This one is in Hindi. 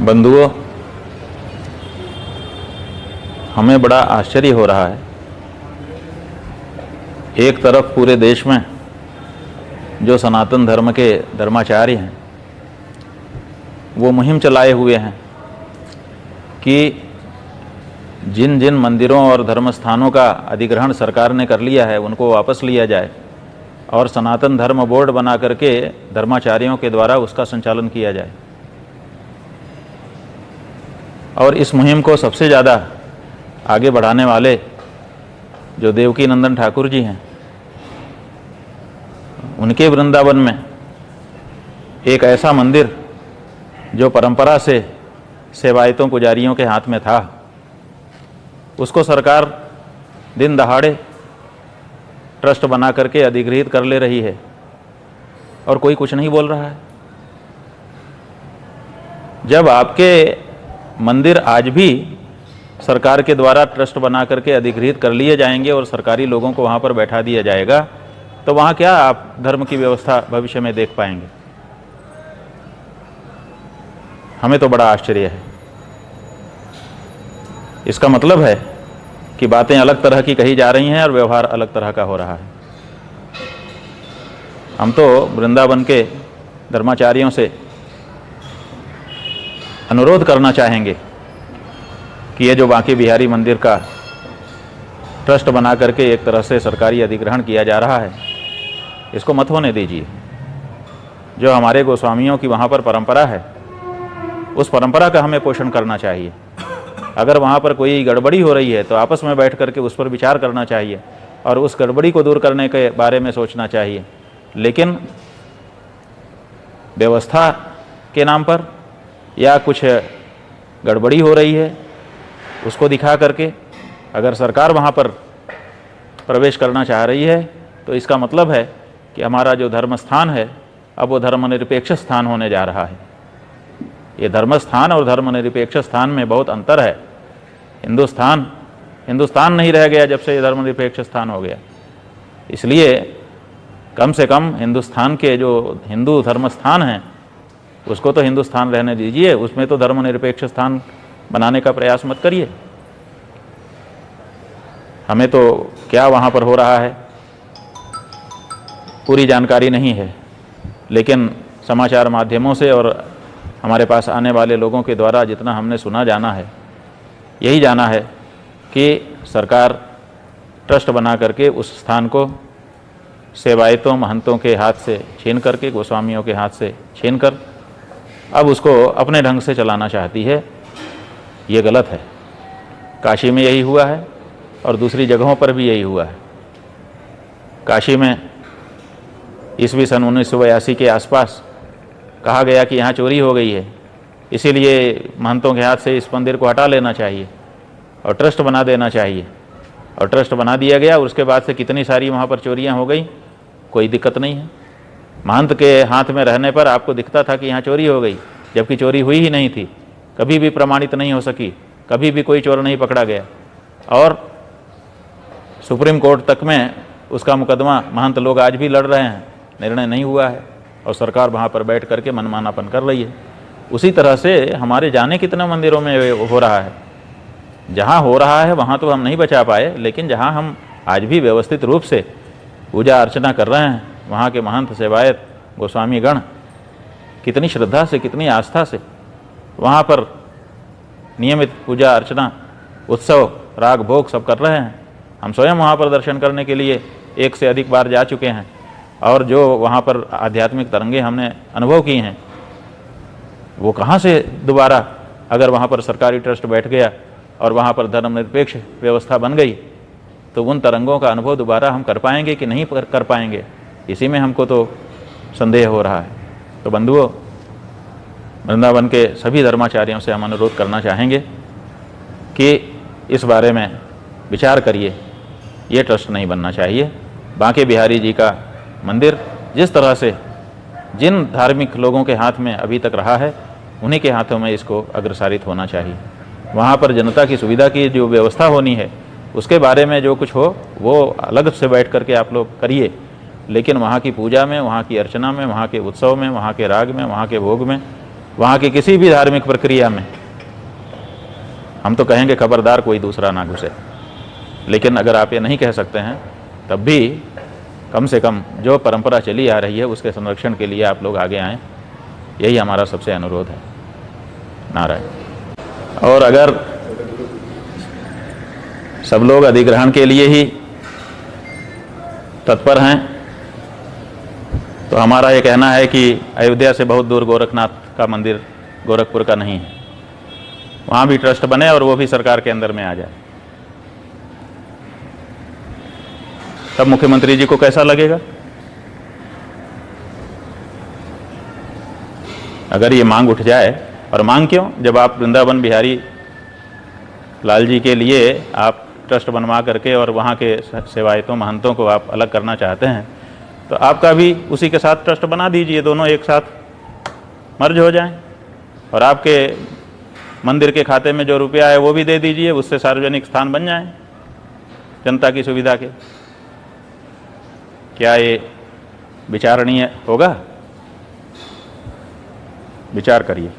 बंधुओं, हमें बड़ा आश्चर्य हो रहा है। एक तरफ पूरे देश में जो सनातन धर्म के धर्माचार्य हैं वो मुहिम चलाए हुए हैं कि जिन जिन मंदिरों और धर्म स्थानों का अधिग्रहण सरकार ने कर लिया है उनको वापस लिया जाए और सनातन धर्म बोर्ड बना करके धर्माचार्यों के द्वारा उसका संचालन किया जाए। और इस मुहिम को सबसे ज़्यादा आगे बढ़ाने वाले जो देवकी नंदन ठाकुर जी हैं, उनके वृंदावन में एक ऐसा मंदिर जो परंपरा से सेवायतों पुजारियों के हाथ में था, उसको सरकार दिन दहाड़े ट्रस्ट बना करके अधिग्रहित कर ले रही है और कोई कुछ नहीं बोल रहा है। जब आपके मंदिर आज भी सरकार के द्वारा ट्रस्ट बना करके अधिग्रहित कर लिए जाएंगे और सरकारी लोगों को वहाँ पर बैठा दिया जाएगा, तो वहाँ क्या आप धर्म की व्यवस्था भविष्य में देख पाएंगे? हमें तो बड़ा आश्चर्य है। इसका मतलब है कि बातें अलग तरह की कही जा रही हैं और व्यवहार अलग तरह का हो रहा है। हम तो वृंदावन के धर्माचार्यों से अनुरोध करना चाहेंगे कि ये जो बांके बिहारी मंदिर का ट्रस्ट बना करके एक तरह से सरकारी अधिग्रहण किया जा रहा है, इसको मत होने दीजिए। जो हमारे गोस्वामियों की वहाँ पर परंपरा है, उस परंपरा का हमें पोषण करना चाहिए। अगर वहाँ पर कोई गड़बड़ी हो रही है तो आपस में बैठ करके उस पर विचार करना चाहिए और उस गड़बड़ी को दूर करने के बारे में सोचना चाहिए। लेकिन व्यवस्था के नाम पर या कुछ गड़बड़ी हो रही है उसको दिखा करके अगर सरकार वहाँ पर प्रवेश करना चाह रही है तो इसका मतलब है कि हमारा जो धर्म स्थान है अब वो धर्मनिरपेक्ष स्थान होने जा रहा है। ये धर्म स्थान और धर्मनिरपेक्ष स्थान में बहुत अंतर है। हिंदुस्तान नहीं रह गया जब से ये धर्मनिरपेक्ष स्थान हो गया। इसलिए कम से कम हिंदुस्तान के जो हिंदू धर्म स्थान हैं उसको तो हिंदुस्तान रहने दीजिए, उसमें तो धर्मनिरपेक्ष स्थान बनाने का प्रयास मत करिए। हमें तो क्या वहाँ पर हो रहा है पूरी जानकारी नहीं है, लेकिन समाचार माध्यमों से और हमारे पास आने वाले लोगों के द्वारा जितना हमने सुना जाना है, यही जाना है कि सरकार ट्रस्ट बना करके उस स्थान को सेवायतों महंतों के हाथ से छीन करके, गोस्वामियों के हाथ से छीन कर अब उसको अपने ढंग से चलाना चाहती है। ये गलत है। काशी में यही हुआ है और दूसरी जगहों पर भी यही हुआ है। काशी में ईस्वी सन 1982 के आसपास कहा गया कि यहाँ चोरी हो गई है, इसीलिए महंतों के हाथ से इस मंदिर को हटा लेना चाहिए और ट्रस्ट बना देना चाहिए। और ट्रस्ट बना दिया गया। उसके बाद से कितनी सारी वहाँ पर चोरियाँ हो गई, कोई दिक्कत नहीं है। महंत के हाथ में रहने पर आपको दिखता था कि यहाँ चोरी हो गई, जबकि चोरी हुई ही नहीं थी, कभी भी प्रमाणित नहीं हो सकी, कभी भी कोई चोर नहीं पकड़ा गया। और सुप्रीम कोर्ट तक में उसका मुकदमा महंत लोग आज भी लड़ रहे हैं, निर्णय नहीं हुआ है और सरकार वहाँ पर बैठ करके मनमानापन कर रही है। उसी तरह से हमारे जाने कितने मंदिरों में हो रहा है। जहाँ हो रहा है वहाँ तो हम नहीं बचा पाए, लेकिन जहाँ हम आज भी व्यवस्थित रूप से पूजा अर्चना कर रहे हैं, वहाँ के महंत सेवायत गोस्वामी गण कितनी श्रद्धा से, कितनी आस्था से वहाँ पर नियमित पूजा अर्चना, उत्सव, राग भोग सब कर रहे हैं। हम स्वयं वहाँ पर दर्शन करने के लिए एक से अधिक बार जा चुके हैं और जो वहाँ पर आध्यात्मिक तरंगे हमने अनुभव की हैं, वो कहाँ से दोबारा, अगर वहाँ पर सरकारी ट्रस्ट बैठ गया और वहाँ पर धर्मनिरपेक्ष व्यवस्था बन गई, तो उन तरंगों का अनुभव दोबारा हम कर पाएंगे कि नहीं कर पाएंगे, इसी में हमको तो संदेह हो रहा है। तो बंधुओं, वृंदावन के सभी धर्माचार्यों से हम अनुरोध करना चाहेंगे कि इस बारे में विचार करिए। ये ट्रस्ट नहीं बनना चाहिए। बांके बिहारी जी का मंदिर जिस तरह से जिन धार्मिक लोगों के हाथ में अभी तक रहा है, उन्हीं के हाथों में इसको अग्रसारित होना चाहिए। वहाँ पर जनता की सुविधा की जो व्यवस्था होनी है उसके बारे में जो कुछ हो वो अलग से बैठ करके आप लोग करिए, लेकिन वहाँ की पूजा में, वहाँ की अर्चना में, वहाँ के उत्सव में, वहाँ के राग में, वहाँ के भोग में वहाँ की किसी भी धार्मिक प्रक्रिया में हम तो कहेंगे खबरदार कोई दूसरा ना घुसे। लेकिन अगर आप ये नहीं कह सकते हैं तब भी कम से कम जो परंपरा चली आ रही है उसके संरक्षण के लिए आप लोग आगे आएँ, यही हमारा सबसे अनुरोध है। नारायण। और अगर सब लोग अधिग्रहण के लिए ही तत्पर हैं तो हमारा ये कहना है कि अयोध्या से बहुत दूर गोरखनाथ का मंदिर गोरखपुर का नहीं है, वहाँ भी ट्रस्ट बने और वो भी सरकार के अंदर में आ जाए। तब मुख्यमंत्री जी को कैसा लगेगा? अगर ये मांग उठ जाए, और मांग क्यों, जब आप वृंदावन बिहारी लाल जी के लिए आप ट्रस्ट बनवा करके और वहाँ के सेवायतों महंतों को आप अलग करना चाहते हैं तो आपका भी उसी के साथ ट्रस्ट बना दीजिए, दोनों एक साथ मर्ज हो जाएं और आपके मंदिर के खाते में जो रुपया है वो भी दे दीजिए, उससे सार्वजनिक स्थान बन जाएं जनता की सुविधा के। क्या ये विचारणीय होगा? विचार करिए।